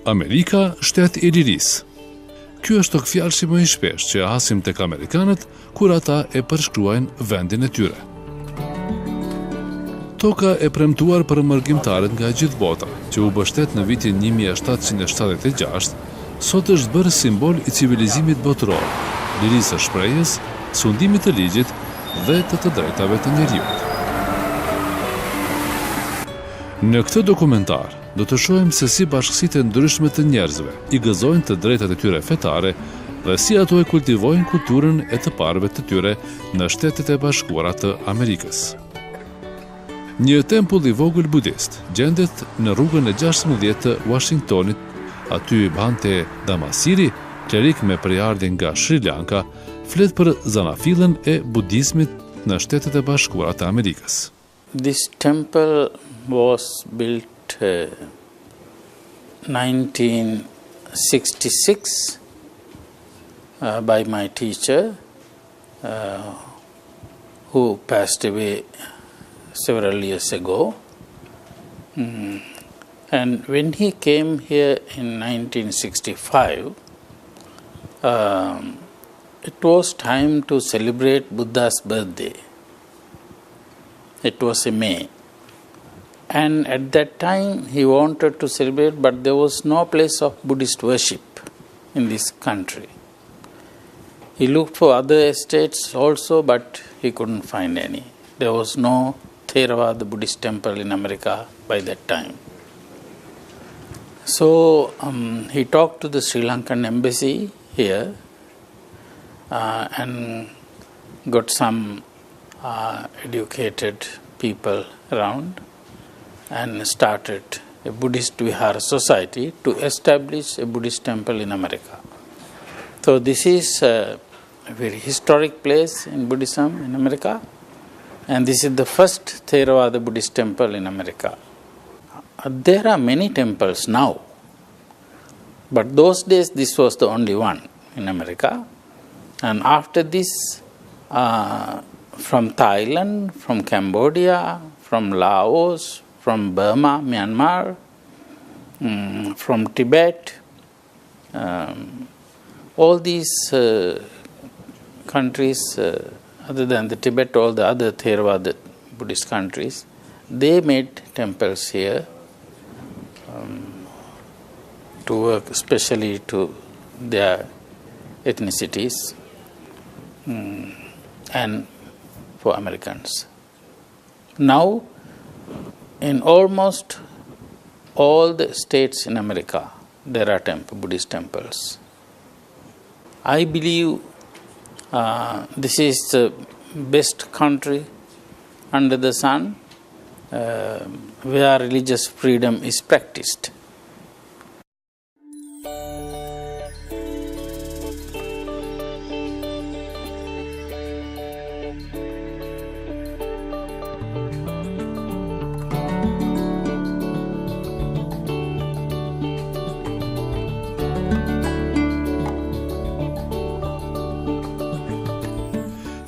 Amerika, shtet i lirisë. Ky është tokfjalësi më i shpesh që hasim tek amerikanët kur ata e përshkruajnë vendin e tyre. Toka e premtuar për mërgjimtarët nga gjithë bota, që u bështet në vitin 1776, sot është bërë simbol i civilizimit botëror, lirisë së shprehjes, sundimit të ligjit dhe të drejtave të njerëzit. Në këtë dokumentar, do të shohim se si bashkësitë e ndryshme të njerëzve i gëzojnë të drejtat e tyre fetare dhe si ato e kultivojnë kulturën e të parëve të tyre në Shtetet e Bashkuara të Amerikës. Një tempull i vogël budist gjendet në rrugën e 16 të Uashingtonit. Aty Bhante Damasiri, klerik me përjardhje nga Sri Lanka, flet për zanafillën e budizmit në Shtetet e Bashkuara të Amerikës. This temple was built 1966 by my teacher who passed away several years ago. And when he came here in 1965, it was time to celebrate Buddha's birthday. It was in May. And at that time he wanted to celebrate, but there was no place of Buddhist worship in this country. He looked for other estates also, but he couldn't find any. There was no Theravada Buddhist temple in America by that time. So he talked to the Sri Lankan embassy here and got some educated people around and started a Buddhist Vihara society to establish a Buddhist temple in America. So this is a very historic place in Buddhism in America, and this is the first Theravada Buddhist temple in America. There are many temples now, but those days this was the only one in America. And after this, from Thailand, from Cambodia, from Laos, from Burma, Myanmar, from Tibet, all these countries, other than the Tibet, all the other Theravada Buddhist countries, they made temples here to work especially to their ethnicities and for Americans. Now, in almost all the states in America, there are Buddhist temples. I believe this is the best country under the sun where religious freedom is practiced.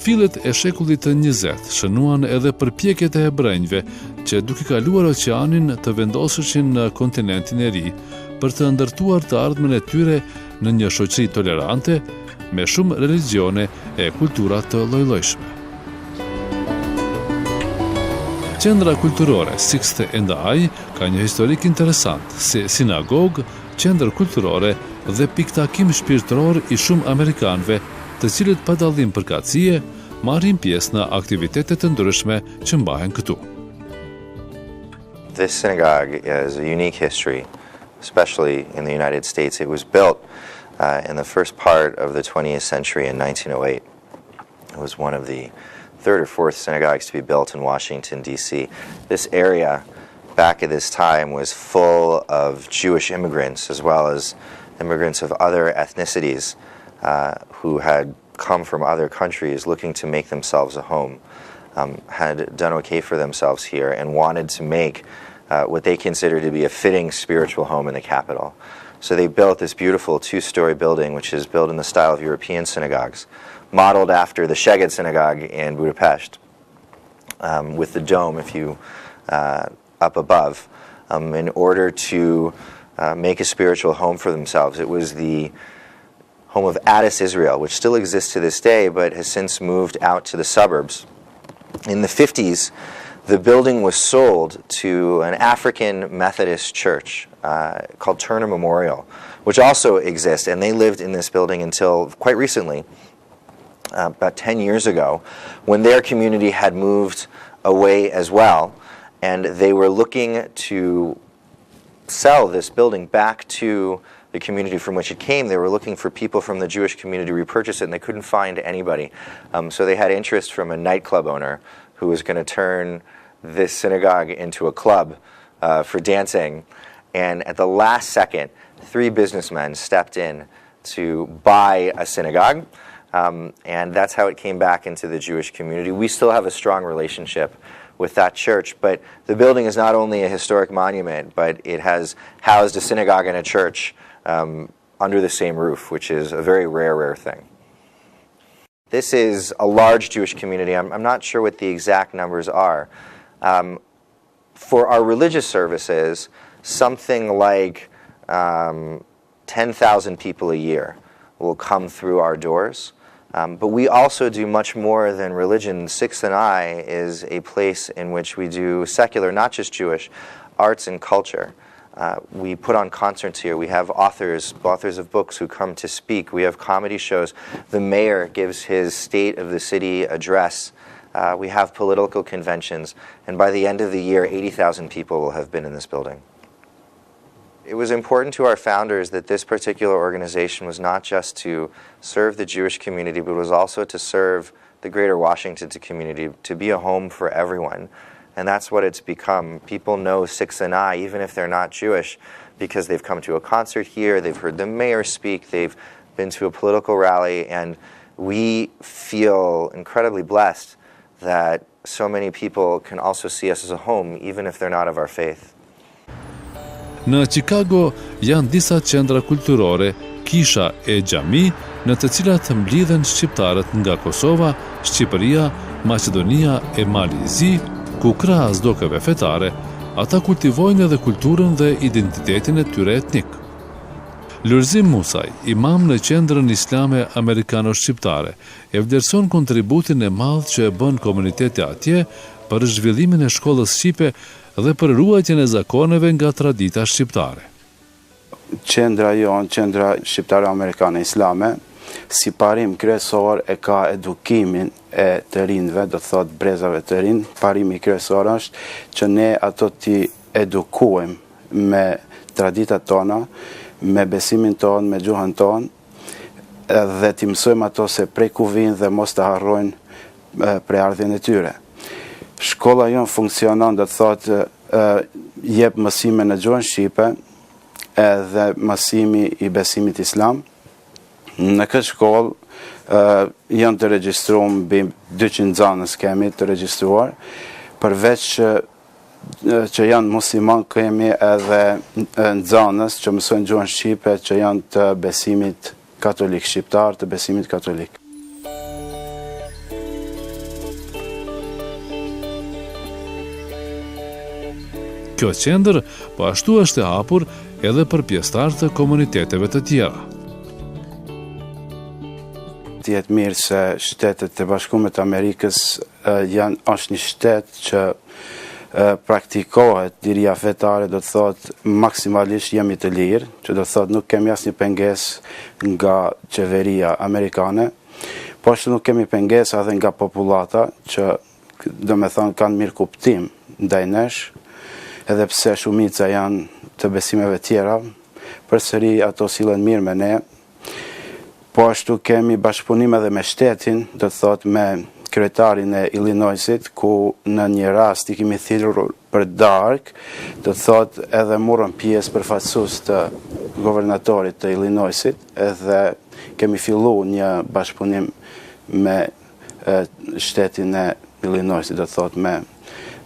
Fillet e shekullit të 20 shënuan edhe përpjekjet e hebrejve që duke kaluar oqeanin të vendoseshin në kontinentin e ri për të ndërtuar të ardhmen e tyre në një shoqëri tolerante me shumë religione e kultura të lloj-llojshme. Qendra kulturore Sixth and I ka një historik interesant, si sinagogë, qendër kulturore dhe piktakim shpirtëror i shumë amerikanëve, të cilët pa dallim përkatësie marrin pjesë në aktivitete të ndryshme që mbahen këtu. This synagogue has a unique history, especially in the United States. It was built in the first part of the 20th century in 1908. It was one of the third or fourth synagogues to be built in Washington, D.C. This area back at this time was full of Jewish immigrants as well as immigrants of other ethnicities who had come from other countries looking to make themselves a home, had done okay for themselves here and wanted to make what they considered to be a fitting spiritual home in the capital. So they built this beautiful two-story building which is built in the style of European synagogues, modeled after the Szeged Synagogue in Budapest, with the dome up above, in order to make a spiritual home for themselves. It was the home of Addis Israel, which still exists to this day, but has since moved out to the suburbs. In the 50s, the building was sold to an African Methodist church called Turner Memorial, which also exists, and they lived in this building until quite recently, about 10 years ago, when their community had moved away as well, and they were looking to sell this building back to the community from which it came. They were looking for people from the Jewish community to repurchase it, and they couldn't find anybody. So they had interest from a nightclub owner who was going to turn this synagogue into a club for dancing. And at the last second, 3 businessmen stepped in to buy a synagogue. And that's how it came back into the Jewish community. We still have a strong relationship with that church, but the building is not only a historic monument, but it has housed a synagogue and a church under the same roof, which is a very rare thing. This is a large Jewish community. I'm not sure what the exact numbers are. For our religious services, something like 10,000 people a year will come through our doors. But we also do much more than religion. Sixth and I is a place in which we do secular, not just Jewish, arts and culture. We put on concerts here. We have authors of books who come to speak. We have comedy shows. The mayor gives his State of the City address. We have political conventions. And by the end of the year, 80,000 people will have been in this building. It was important to our founders that this particular organization was not just to serve the Jewish community, but was also to serve the greater Washington community, to be a home for everyone. And that's what it's become. People know Sixth and I, even if they're not Jewish, because they've come to a concert here, they've heard the mayor speak, they've been to a political rally, and we feel incredibly blessed that so many people can also see us as a home, even if they're not of our faith. Në Çikago janë disa qendra kulturore, kisha e xhami, në të cilat mblidhen shqiptarët nga Kosova, Shqipëria, Maqedonia e Malizi, ku krahas dokave fetare, ata kultivojnë edhe kulturën dhe identitetin e tyre etnik. Lulzim Musaj, imam në qendrën islame amerikano-shqiptare, e vlerëson kontributin e madh që e bën komuniteti atje për zhvillimin e shkollës shqipe dhe për ruajtjen e zakoneve nga tradita shqiptare. Qendra jonë, qendra shqiptare amerikane islame, si parim kryesor e ka edukimin e të rinjve, do të thot brezave të rinj. Parimi kryesor është që ne ato t'i edukuojmë me traditat tona, me besimin ton, me gjuhën ton, dhe t'i mësojmë ato se prej ku vinë dhe mos të harrojnë preardhjen e tyre. Shkolla jonë funksionon, do të thotë, jep mësime në gjuhën shqipe edhe mësimi i besimit islam. Në këtë shkollë janë të regjistruar mbi 200 nxënës kemi të regjistruar, përveç që janë musliman, kemi edhe nxënës që mësojnë gjuhën shqipe që janë të besimit katolik, shqiptar të besimit katolik. Kjo qendër po ashtu është e hapur edhe për pjesëtarë të komuniteteve të tjera. Jetë mirë se Shtetet e Bashkuara të Amerikës është një shtet që praktikohet liria fetare, do të thotë maksimalisht jemi të lirë, që do të thotë nuk kemi asnjë pengesë nga qeveria amerikane, po ashtu nuk kemi pengesë edhe nga popullata që do me thonë kanë mirë kuptim ndaj nesh, edhe pse shumica janë të besimeve tjera, përsëri ato sillen mirë me ne. Po ashtu kemi bashkëpunim edhe me shtetin, do të thotë me kryetarin e Illinoisit, ku në një rast i kemi thirrur për darkë, do të thotë edhe morëm pjesë përfaqësues të guvernatorit të Illinoisit, edhe kemi filluar një bashkëpunim me shtetin e Illinoisit, do të thotë me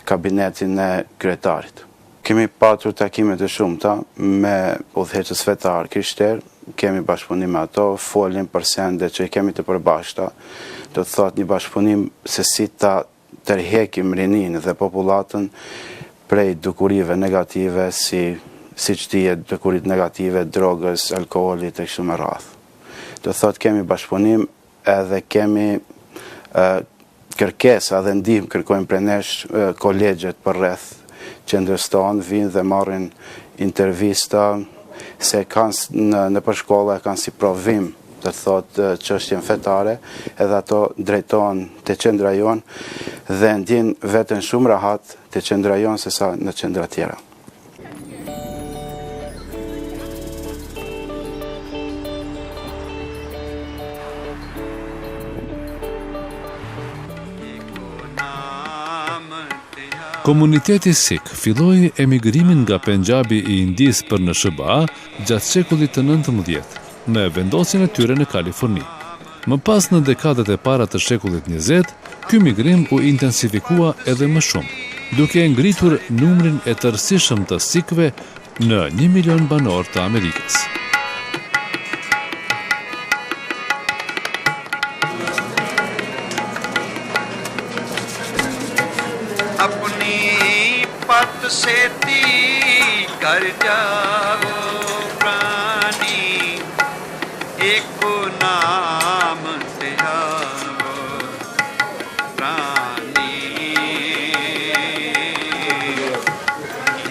kabinetin e kryetarit. Kemi patur takime të shumta me udhëheqës fetar krishter, kemi bashkëpunim me ato, folim për sende që i kemi të përbashkëta, do të thotë një bashkëpunim se si ta tërheqim rinin dhe popullatën prej dukurive negative si si që tijet lëkurit negative, drogës, alkoholit e kështu me radhë. Do thot kemi bashkëpunim edhe kemi kërkesa dhe ndihmë kërkojmë prej nesh kolegjet për rreth qendrës tonë, vinë dhe marrin intervista se kanë në përshkolla kanë si provim do të thot çështjen fetare, edhe ato drejtohen te qendra jonë dhe ndjen veten shumë rahat te qendra jonë sesa në qendra tjera. Komuniteti Sikh filloi emigrimin nga Pendjabi I Indisë për në SHBA gjatë shekullit të 19 me vendosjen e tyre në Kaliforni. Më pas në dekadet e para të shekullit 20, ky migrim u intensifikua edhe më shumë, duke ngritur numrin e tërësishëm të Sikhëve në 1 milion banor të Amerikës. सेती कर जाओ प्राणी एको नाम त्यागो प्राणी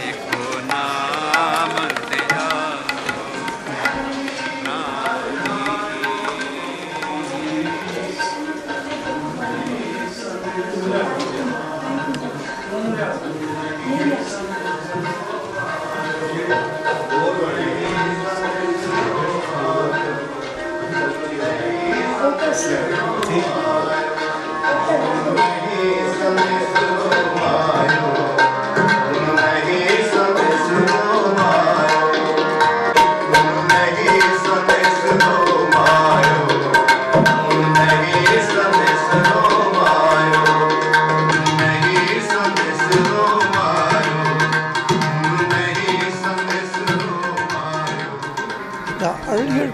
एको नाम त्यागो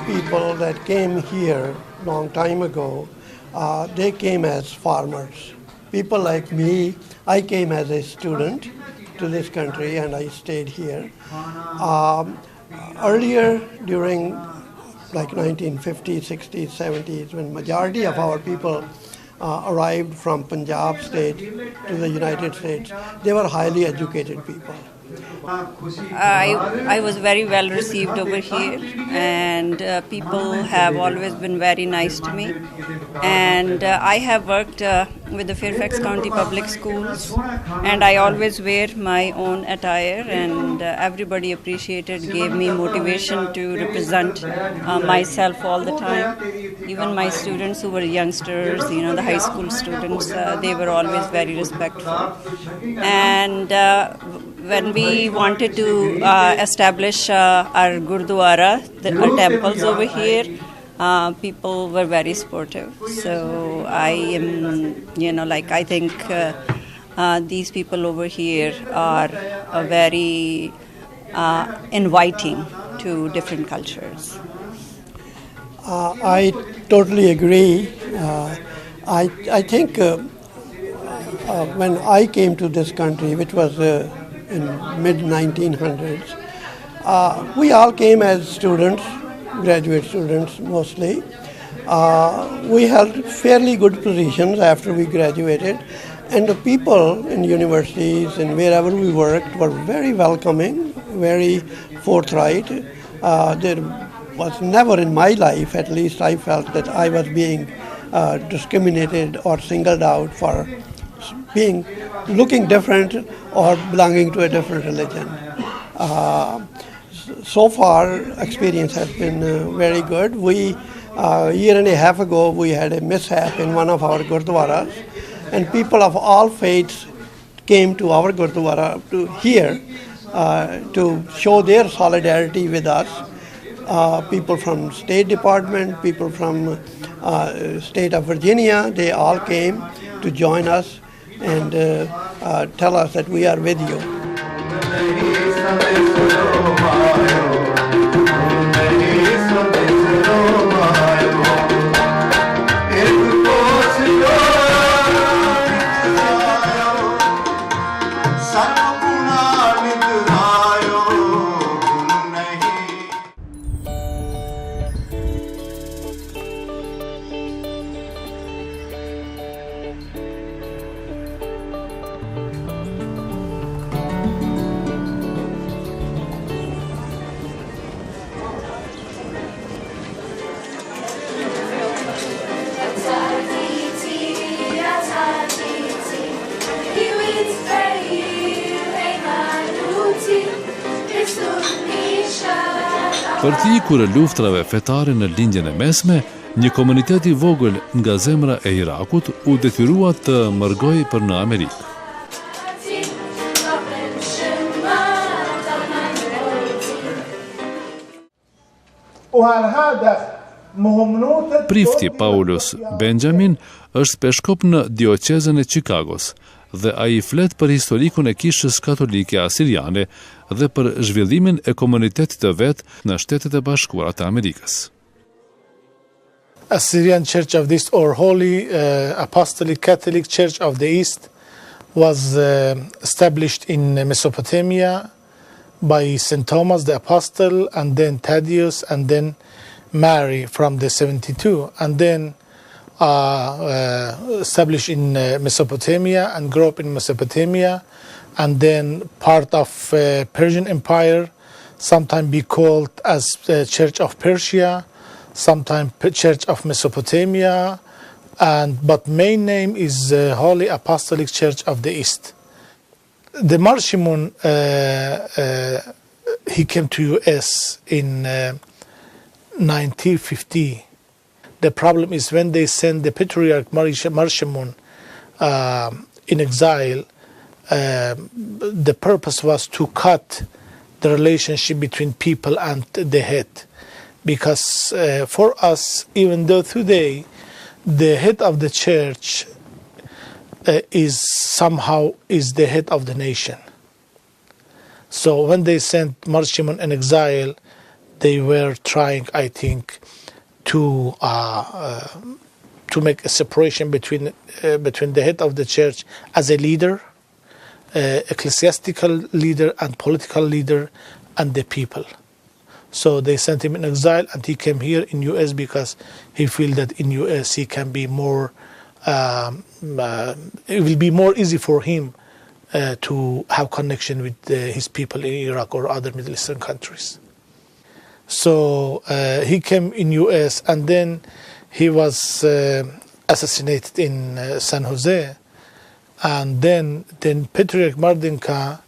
people that came here long time ago, they came as farmers. People like me, I came as a student to this country and I stayed here. Earlier, during like 1950s, 60s, 70s, when majority of our people arrived from Punjab state to the United States, they were highly educated people. I was very well received over here, and people have always been very nice to me. And I have worked with the Fairfax County Public Schools, and I always wear my own attire, and everybody appreciated, gave me motivation to represent myself all the time. Even my students who were youngsters, the high school students, they were always very respectful. And when we wanted to establish our Gurdwara, our temples over here, people were very supportive. So I am, I think these people over here are very inviting to different cultures. I totally agree. I think when I came to this country, which was in mid-1900s, we all came as students, graduate students mostly. We held fairly good positions after we graduated, and the people in universities and wherever we worked were very welcoming, very forthright. There was never in my life, at least I felt, that I was being discriminated or singled out for looking different or belonging to a different religion. So far, experience has been very good. A year and a half ago, we had a mishap in one of our gurdwaras, and people of all faiths came to our gurdwara to show their solidarity with us. People from State Department, people from state of Virginia, they all came to join us and tell us that we are with you. Për të ikur e luftrave fetare në lindjen e mesme, një komunitet i vogël nga zemra e Irakut u detyrua të mërgoj për në Amerikë. Prifti Paulus Benjamin është peshkop në dioqezën e Çikagos dhe ai flet për historikun e kishës katolike asiriane dhe për zhvillimin e komunitetit të vet në Shtetet e Bashkuara të Amerikës. Assyrian Church of the East, or Holy Apostolic Catholic Church of the East, was established in Mesopotamia by St. Thomas the Apostle, and then Thaddeus, and then Mary from the 72, and then established in Mesopotamia and grew up in Mesopotamia, and then part of Persian Empire, sometimes be called as Church of Persia, sometimes Church of Mesopotamia, but main name is Holy Apostolic Church of the East. The Mar Shimon, he came to US in 1950. The problem is when they sent the Patriarch Mar Shimon in exile, the purpose was to cut the relationship between people and the head. Because for us, even though today the head of the church is the head of the nation. So when they sent Mar Shimon in exile, they were trying, I think, to make a separation between the head of the church as a leader, ecclesiastical leader and political leader, and the people. So they sent him in exile, and he came here in US because he felt that in US he can be more. It will be more easy for him to have connection with his people in Iraq or other Middle Eastern countries. So he came in US, and then he was assassinated in San Jose, and then Patriarch Mardinka,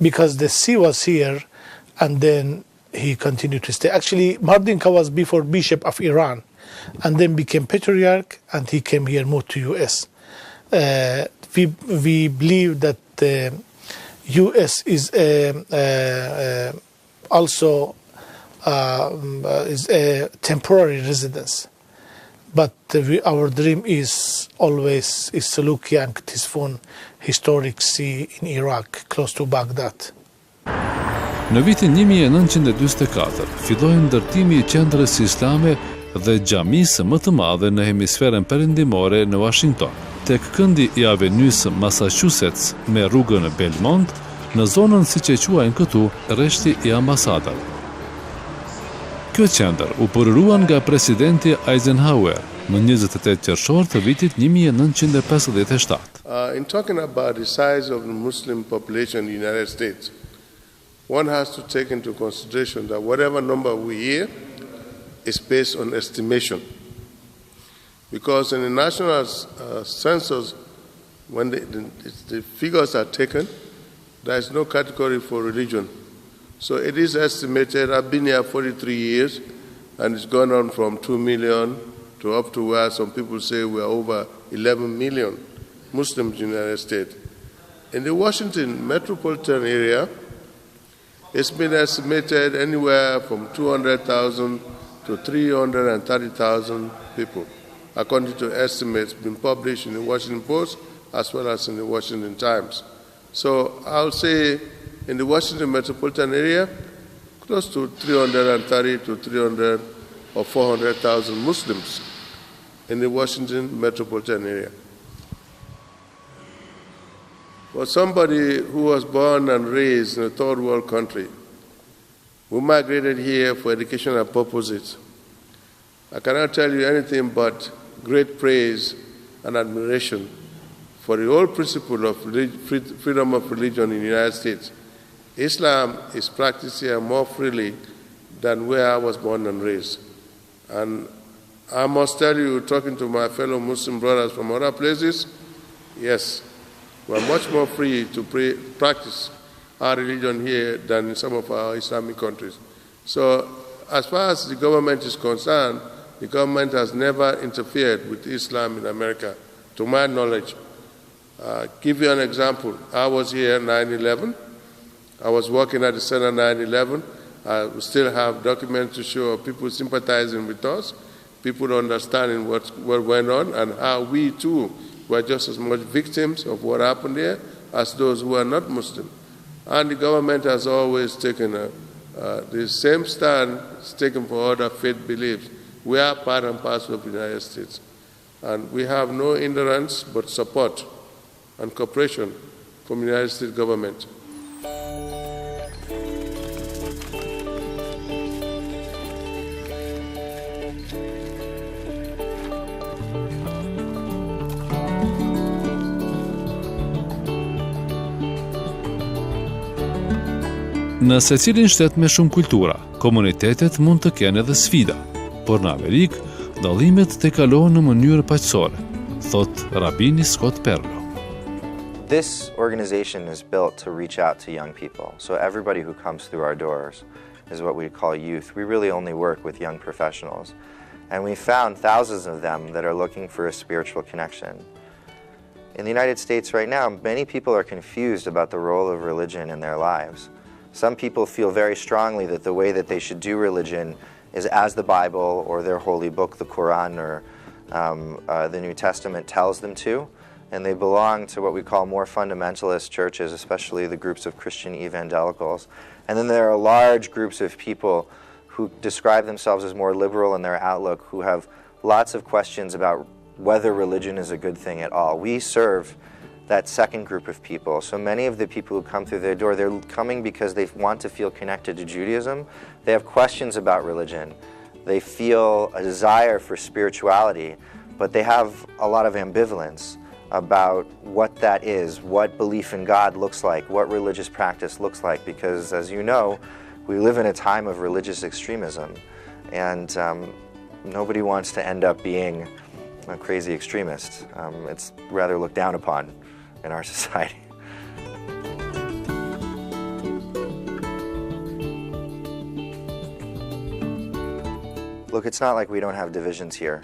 because the sea was here, and then he continued to stay. Actually, Mardinka was before Bishop of Iran, and then became Patriarch, and he came here, moved to US. We believe that the US is also is a temporary residence, but our dream is always is Seleucia and Ctesiphon historic sea in Iraq, close to Baghdad. Në vitin 1944, filloi ndërtimi I qendrës islame dhe xhamisë më të madhe në hemisferën perëndimore në Washington, tek këndi I avenys Massachusetts me rrugën Belmont, në zonën siç e quajnë këtu, rreshti I ambasadave. Kjo qendër u përruan nga presidenti Eisenhower në 28 qershor të vitit 1957. In talking about the size of the Muslim population in the United States, one has to take into consideration that whatever number we hear is based on estimation. Because in the national census, when the figures are taken, there is no category for religion. So it is estimated, I've been here 43 years, and it's gone on from 2 million to up to where some people say we are over 11 million Muslims in the United States. In the Washington metropolitan area, it's been estimated anywhere from 200,000 to 330,000 people, according to estimates being published in the Washington Post as well as in the Washington Times. So I'll say in the Washington metropolitan area, close to 330 to 300 or 400,000 Muslims in the Washington metropolitan area. For somebody who was born and raised in a third world country, who migrated here for educational purposes, I cannot tell you anything but great praise and admiration for the whole principle of freedom of religion in the United States. Islam is practiced here more freely than where I was born and raised. And I must tell you, talking to my fellow Muslim brothers from other places, yes, we are much more free to practice our religion here than in some of our Islamic countries. So as far as the government is concerned, the government has never interfered with Islam in America, to my knowledge. Give you an example. I was here 9/11. I was working at the Center 9/11. We still have documents to show people sympathizing with us, people understanding what went on, and how we too were just as much victims of what happened there as those who are not Muslim. And the government has always taken the same stand it's taken for other faith beliefs. We are part and parcel of the United States. And we have no hindrance but support and cooperation from the United States government. Në secilin shtet me shumë kultura, komunitetet mund të kenë edhe sfida, por në Amerikë, dallimet tejkalohen në mënyrë paqësore, thot Rabini Scott Perlo. This organization is built to reach out to young people. So everybody who comes through our doors is what we call youth. We really only work with young professionals. And we found thousands of them that are looking for a spiritual connection. In the United States right now, many people are confused about the role of religion in their lives. Some people feel very strongly that the way that they should do religion is as the Bible or their holy book, the Quran or the New Testament tells them to, and they belong to what we call more fundamentalist churches, especially the groups of Christian evangelicals. And then there are large groups of people who describe themselves as more liberal in their outlook, who have lots of questions about whether religion is a good thing at all. We serve that second group of people. So many of the people who come through their door, they're coming because they want to feel connected to Judaism. They have questions about religion. They feel a desire for spirituality, but they have a lot of ambivalence about what that is, what belief in God looks like, what religious practice looks like, because as you know, we live in a time of religious extremism, and nobody wants to end up being a crazy extremist. It's rather looked down upon in our society. Look, it's not like we don't have divisions here.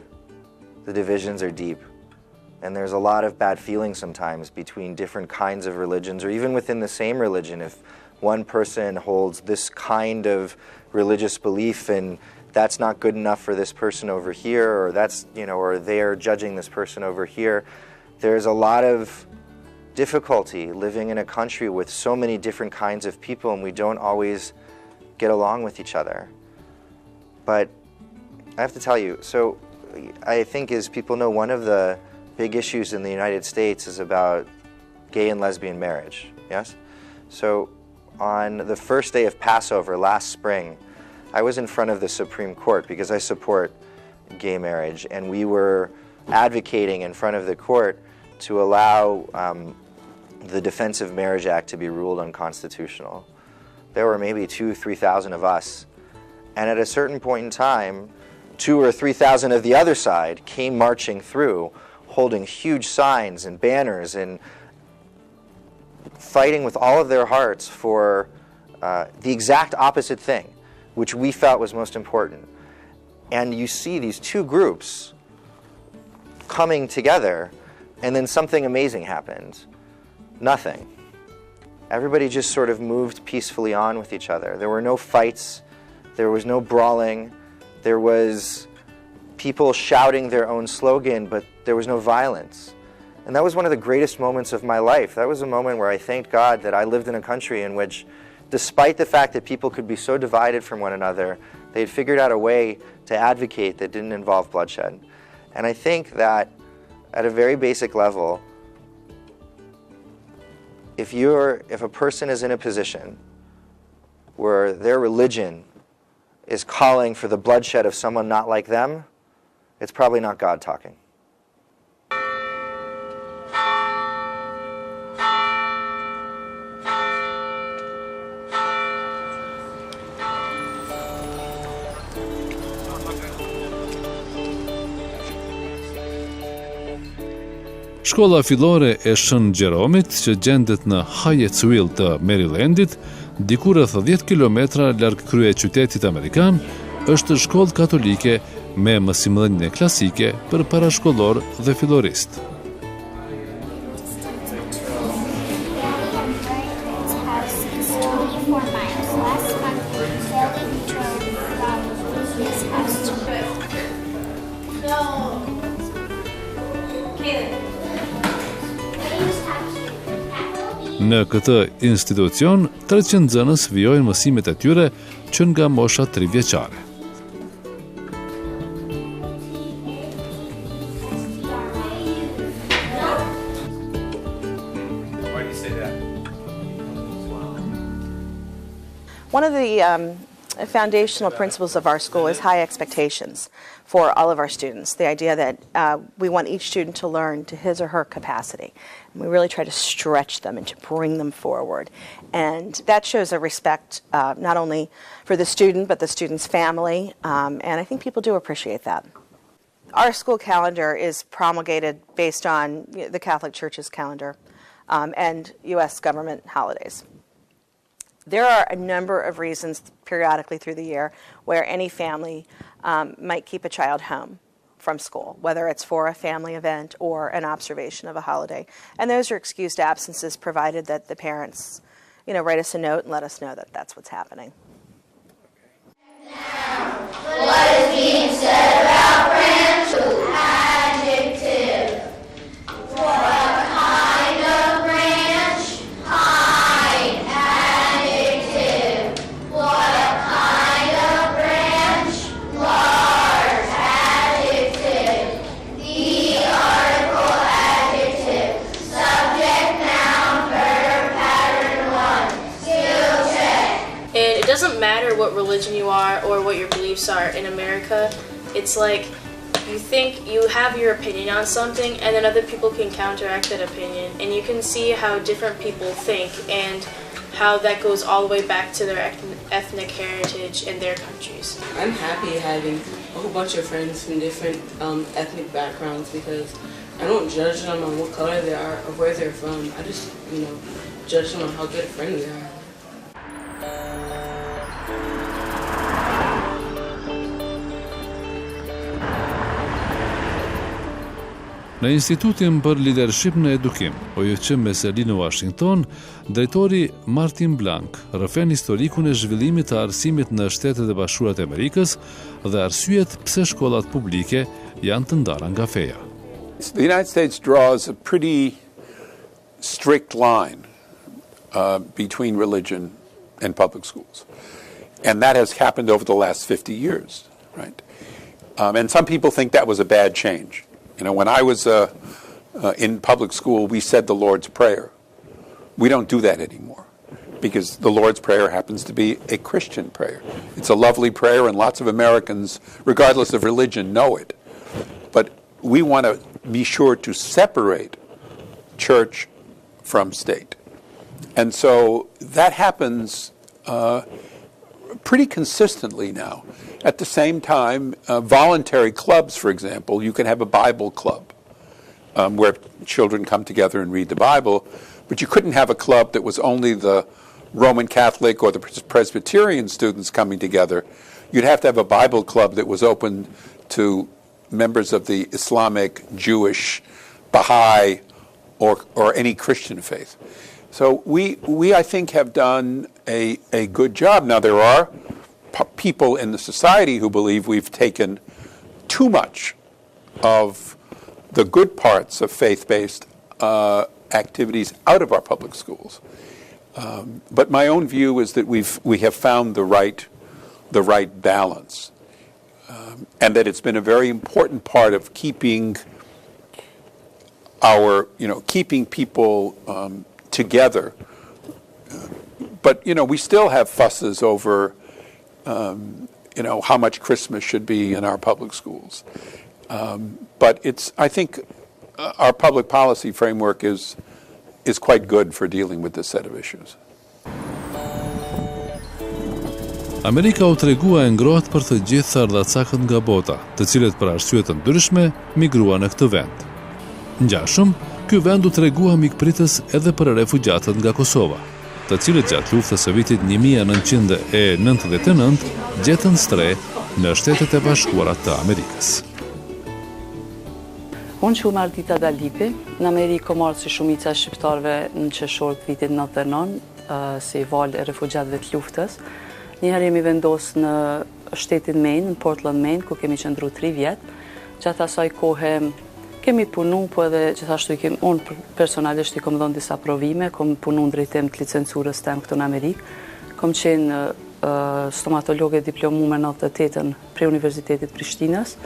The divisions are deep. And there's a lot of bad feelings sometimes between different kinds of religions, or even within the same religion. If one person holds this kind of religious belief and that's not good enough for this person over here, or that's, or they're judging this person over here, there's a lot of difficulty living in a country with so many different kinds of people, and we don't always get along with each other. But I have to tell you, so I think, as people know, one of the big issues in the United States is about gay and lesbian marriage, yes? So on the first day of Passover last spring, I was in front of the Supreme Court because I support gay marriage, and we were advocating in front of the court to allow the Defense of Marriage Act to be ruled unconstitutional. There were maybe 2,000 or 3,000 of us, and at a certain point in time, 2,000 or 3,000 of the other side came marching through, holding huge signs and banners and fighting with all of their hearts for the exact opposite thing, which we felt was most important. And you see these two groups coming together, and then something amazing happened. Nothing. Everybody just sort of moved peacefully on with each other. There were no fights. There was no brawling. There was people shouting their own slogan, but there was no violence. And that was one of the greatest moments of my life. That was a moment where I thanked God that I lived in a country in which, despite the fact that people could be so divided from one another, they had figured out a way to advocate that didn't involve bloodshed. And I think that at a very basic level, if a person is in a position where their religion is calling for the bloodshed of someone not like them, it's probably not God talking. Shkolla fillore e Shën Gjeromit, që gjendet në Hyattsville të Marylandit, diku rreth 10 kilometra larg kryeqytetit amerikan, është shkollë katolike me mësimdhënie klasike për parashkollor dhe fillorist. Në këtë institucion, 300 nxënës vijojnë mësimet e tyre që nga mosha 3 vjeçare. One of the foundational principles of our school is high expectations for all of our students. The idea that we want each student to learn to his or her capacity. And we really try to stretch them and to bring them forward. And that shows a respect not only for the student, but the student's family. And I think people do appreciate that. Our school calendar is promulgated based on the Catholic Church's calendar and U.S. government holidays. There are a number of reasons periodically through the year where any family might keep a child home from school, whether it's for a family event or an observation of a holiday. And those are excused absences provided that the parents, write us a note and let us know that that's what's happening. Now, what is being said about branch? Adjective. What kind of branch? Kind. Adjective. What kind of branch? Large. Adjective. The article adjective. Subject, noun, verb, pattern 1. Skill check. And it doesn't matter what religion you are or what your beliefs are in America. It's like you think you have your opinion on something and then other people can counteract that opinion, and you can see how different people think and how that goes all the way back to their ethnic heritage in their countries. I'm happy having a whole bunch of friends from different ethnic backgrounds because I don't judge them on what color they are or where they're from. I just, judge them on how good a friend they are. Në Institutin për Leadership në Edukim, OJC Meseli në Uashington, drejtori Martin Blank rrëfen historikun e zhvillimit të arsimit në Shtetet e Bashkuara të Amerikës dhe arsyet pse shkollat publike janë të ndara nga feja. The United States draws a pretty strict line between religion and public schools. And that has happened over the last 50 years, right? And some people think that was a bad change. When I was in public school, we said the Lord's Prayer. We don't do that anymore because the Lord's Prayer happens to be a Christian prayer. It's a lovely prayer, and lots of Americans, regardless of religion, know it. But we want to be sure to separate church from state. And so that happens pretty consistently now. At the same time, voluntary clubs, for example, you can have a Bible club where children come together and read the Bible, but you couldn't have a club that was only the Roman Catholic or the Presbyterian students coming together. You'd have to have a Bible club that was open to members of the Islamic, Jewish, Baha'i, or any Christian faith. So we I think, have done a good job. Now, there are people in the society who believe we've taken too much of the good parts of faith-based activities out of our public schools. But my own view is that we have found the right balance, and that it's been a very important part of keeping keeping people together. But we still have fusses over how much Christmas should be in our public schools. But I think our public policy framework is quite good for dealing with this set of issues. Amerika u tregua e ngrohtë për të gjithë ardhacakët nga bota, të cilët për arsye të ndryshme migruan në këtë vend. Ngjashëm, Ky vend u tregua mikpritës edhe për refugjatët nga Kosova, të cilët gjatë luftës së vitit 1999 gjetën stre në Shtetet e Bashkuara të Amerikës. Unë që Ardita Dalipi, në Amerikë kom ardhur si shumica e shqiptarëve në qershor të vitit 99, si valë e refugjatëve të luftës. Njëherë jemi vendosur në shtetin Maine, në Portland, Maine, ku kemi qëndruar 3 vjet. Gjatë asaj kohe kemi punu, po edhe gjithashtu unë personalisht i kom dhënë disa provime, kom punu në drejtim të licencurës tem këtu në Amerikë. Kom qenë stomatologe diplomuar në 98-ën prej Universitetit Prishtinës.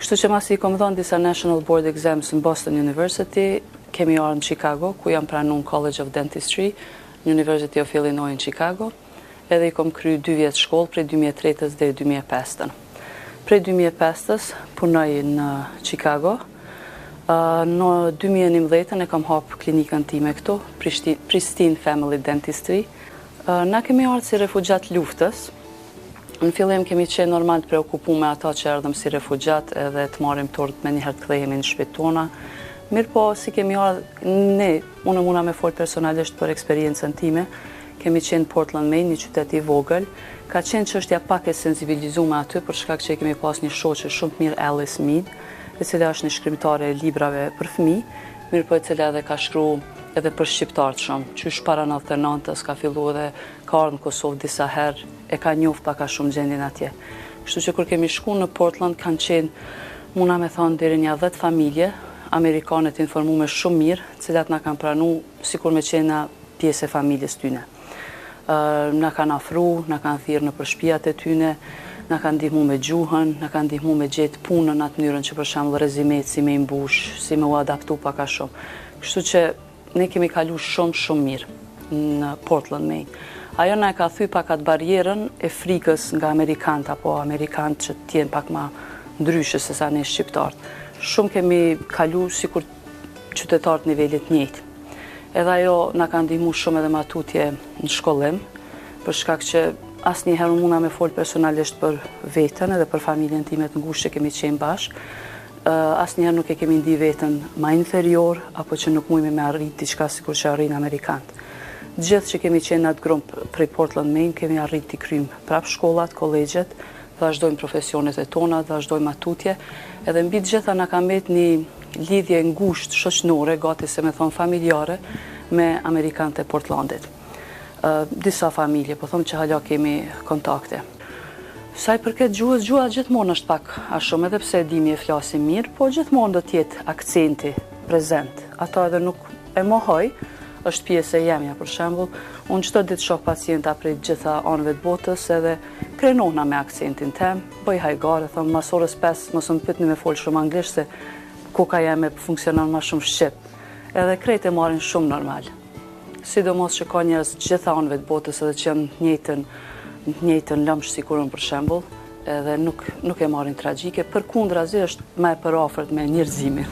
Kështu që masi i kom dhënë disa National Board Exams në Boston University, kemi ardhur në Çikago, ku jam pranuar College of Dentistry, në University of Illinois në Çikago, edhe i kom kryer 2 vjet shkollë prej 2003-ës deri 2005-ën. Prej 2005-ës punoj në Çikago. Në 2011 e kam hap klinikën time këtu, Prishtinë Family Dentistry. Na kemi ardhur si refugjat luftës. Në fillim kemi qenë normal të preokupuar me ata që erdhëm si refugjat edhe të marrim tort me njëherë të kthehemi në shtëpitë tona. Mirë po, si kemi ardhur unë muna me fol personalisht për eksperiencën time. Kemi qenë Portland, Maine, një qytet i vogël. Ka qenë çështja pak e sensibilizuar aty për shkak që kemi pas një shoqe shumë të mirë, Alice Mead, e cila është një shkrimtare e librave për fëmijë, mirë po e cila edhe ka shkruar edhe për shqiptarë shumë. Qysh para 99-ës ka filluar edhe ka ardhur në Kosovë disa herë, e ka njoft pak a shumë gjendjen atje. Kështu që kur kemi shkuar në Portland kanë qenë, muna me thonë, deri një 10 familje, amerikanët informuar shumë mirë, cilat na kanë pranuar sikur me qenë pjesë e familjes tyne. Na kanë afru, na kanë thirrë në shtëpiat e tyne, na kanë ndihmu me gjuhën, na kanë ndihmu me gjetë punën në atë mënyrën që për shembull rezimet si me imbush, si me u adaptu pak a shumë. Kështu që ne kemi kalu shumë mirë në Portland, Maine. Ajo na e ka thyr pak atë barierën e frikës nga amerikanët apo amerikanët që t'jenë pak ma ndryshe se sa ne shqiptarët. Shumë kemi kalu sikur qytetarët nivelit njëjtë. Edhe ajo na ka ndihmu shumë edhe matutje në shkollim, për shkak që asnjëherë unë muna me fol personalisht për veten edhe për familjen time të ngushtë që kemi qenë bashkë. Asnjëherë nuk e kemi ndi veten ma inferior apo që nuk mujmë me arrit diçka sikur që arrin amerikanët. Gjithë që kemi qenë në atë grup prej Portland, Maine, kemi arrit t'i kryjmë prap shkollat, kolegjet, vazhdojmë profesionet e tona, vazhdojmë matutje, edhe mbi të gjitha na ka mbet një lidhje ngushtë shoqnore, gati se me thonë familjare, me amerikanët e Portlandit. Disa familje, po thomë që hala kemi kontakte. Sa i përket gjuhës, gjuha gjithmonë është pak a shumë, edhe pse dimi e flasim mirë, po gjithmonë do t'jetë akcenti prezent. Ata edhe nuk e mohoj, është pjesë e jemja, për shembull. Unë çdo ditë shoh pacienta prej gjitha anëve të botës edhe krenohna me akcentin tem, bëj hajgare, them mas orës 5 mos më pyetni me fol shumë anglisht se koka jeme funksionon më shumë shqip. Edhe krejt e marrin shumë normal. Sidomos që ka njerëz gjitha anëve të botës edhe që janë njëjtën lëmsh sikur unë për shembull, edhe nuk e marrin tragjike, përkundrazi është më e përafërt me njerëzimin.